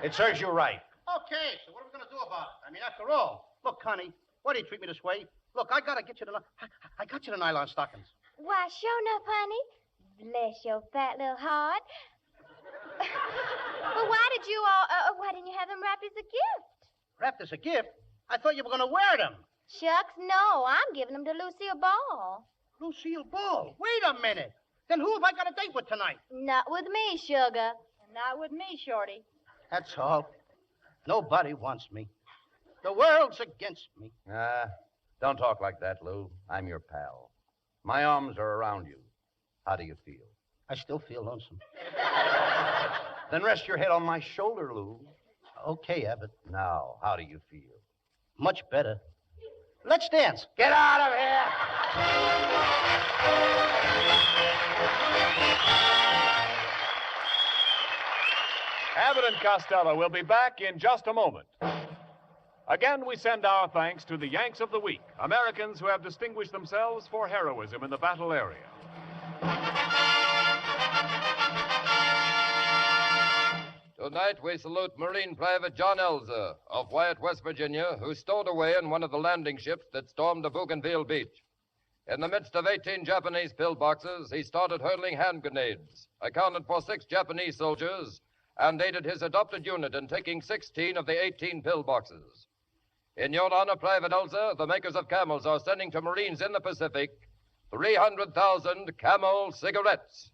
It serves you right. Okay, so what are we going to do about it? I mean, after all, look, Connie, why do you treat me this way? Look, I got to get you I got you the nylon stockings. Why, sure enough, honey. Bless your fat little heart. Well, why didn't you have them wrapped as a gift? Wrapped as a gift? I thought you were going to wear them. Shucks, no. I'm giving them to Lucille Ball. Lucille Ball? Wait a minute. Then who have I got a date with tonight? Not with me, sugar. And not with me, Shorty. That's all. Nobody wants me. The world's against me. Don't talk like that, Lou. I'm your pal. My arms are around you. How do you feel? I still feel lonesome. Then rest your head on my shoulder, Lou. Okay, Abbott. Now, how do you feel? Much better. Let's dance. Get out of here! Abbott and Costello will be back in just a moment. Again, we send our thanks to the Yanks of the Week, Americans who have distinguished themselves for heroism in the battle area. Tonight, we salute Marine Private John Elza of Wyatt, West Virginia, who stowed away in one of the landing ships that stormed the Bougainville beach. In the midst of 18 Japanese pillboxes, he started hurling hand grenades, accounted for 6 Japanese soldiers, and aided his adopted unit in taking 16 of the 18 pillboxes. In your honor, Private Elza, the makers of Camels are sending to Marines in the Pacific 300,000 Camel cigarettes.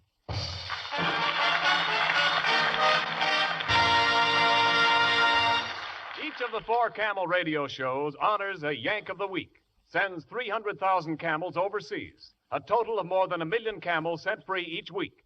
Each of the 4 Camel radio shows honors a Yank of the Week, sends 300,000 camels overseas, a total of more than 1 million camels sent free each week.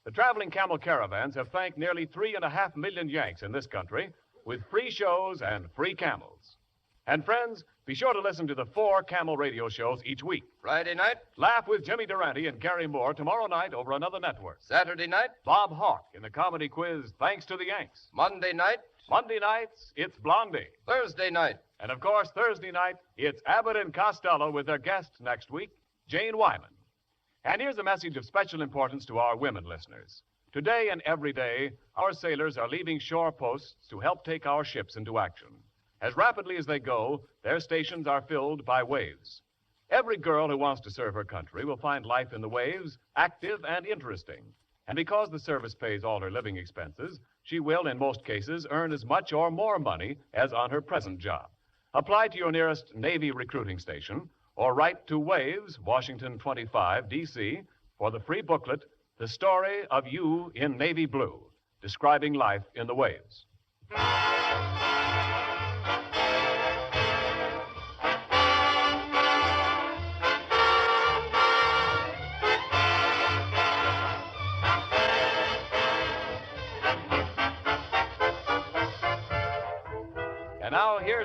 The traveling camel caravans have thanked nearly 3.5 million Yanks in this country with free shows and free camels. And friends, be sure to listen to the 4 Camel radio shows each week. Friday night, Laugh with Jimmy Durante and Gary Moore tomorrow night over another network. Saturday night, Bob Hawke in the comedy quiz Thanks to the Yanks. Monday night, Monday nights, it's Blondie. Thursday night. And of course, Thursday night, it's Abbott and Costello with their guest next week, Jane Wyman. And here's a message of special importance to our women listeners. Today and every day, our sailors are leaving shore posts to help take our ships into action. As rapidly as they go, their stations are filled by waves. Every girl who wants to serve her country will find life in the waves active and interesting. And because the service pays all her living expenses, she will, in most cases, earn as much or more money as on her present job. Apply to your nearest Navy recruiting station or write to Waves, Washington 25, D.C., for the free booklet, The Story of You in Navy Blue, describing life in the waves.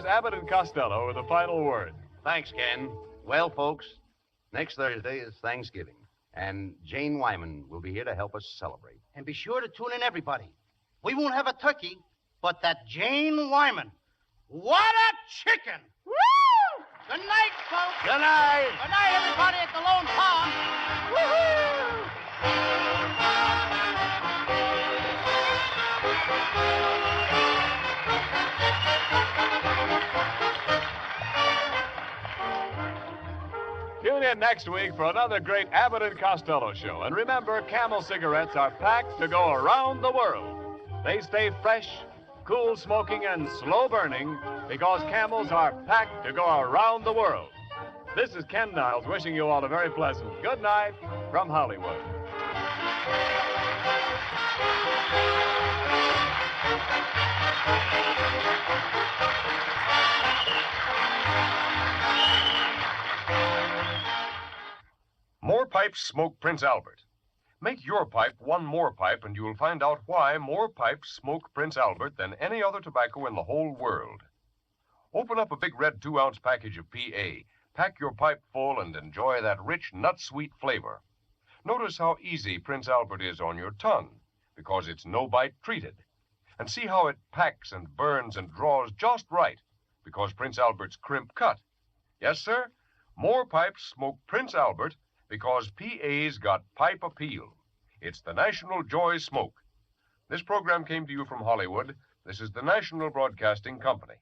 here's Abbott and Costello with the final word. Thanks, Ken. Well, folks, next Thursday is Thanksgiving, and Jane Wyman will be here to help us celebrate. And be sure to tune in, everybody. We won't have a turkey, but that Jane Wyman. What a chicken! Woo! Good night, folks. Good night. Good night, everybody at the Lone Pond. Woo-hoo! Tune in next week for another great Abbott and Costello show. And remember, Camel cigarettes are packed to go around the world. They stay fresh, cool smoking, and slow burning because Camels are packed to go around the world. This is Ken Niles wishing you all a very pleasant good night from Hollywood. More pipes smoke Prince Albert. Make your pipe one more pipe, and you'll find out why more pipes smoke Prince Albert than any other tobacco in the whole world. Open up a big red 2-ounce package of PA. Pack your pipe full and enjoy that rich, nut-sweet flavor. Notice how easy Prince Albert is on your tongue, because it's no-bite treated. And see how it packs and burns and draws just right, because Prince Albert's crimp cut. Yes, sir, more pipes smoke Prince Albert because PA's got pipe appeal. It's the National Joy Smoke. This program came to you from Hollywood. This is the National Broadcasting Company.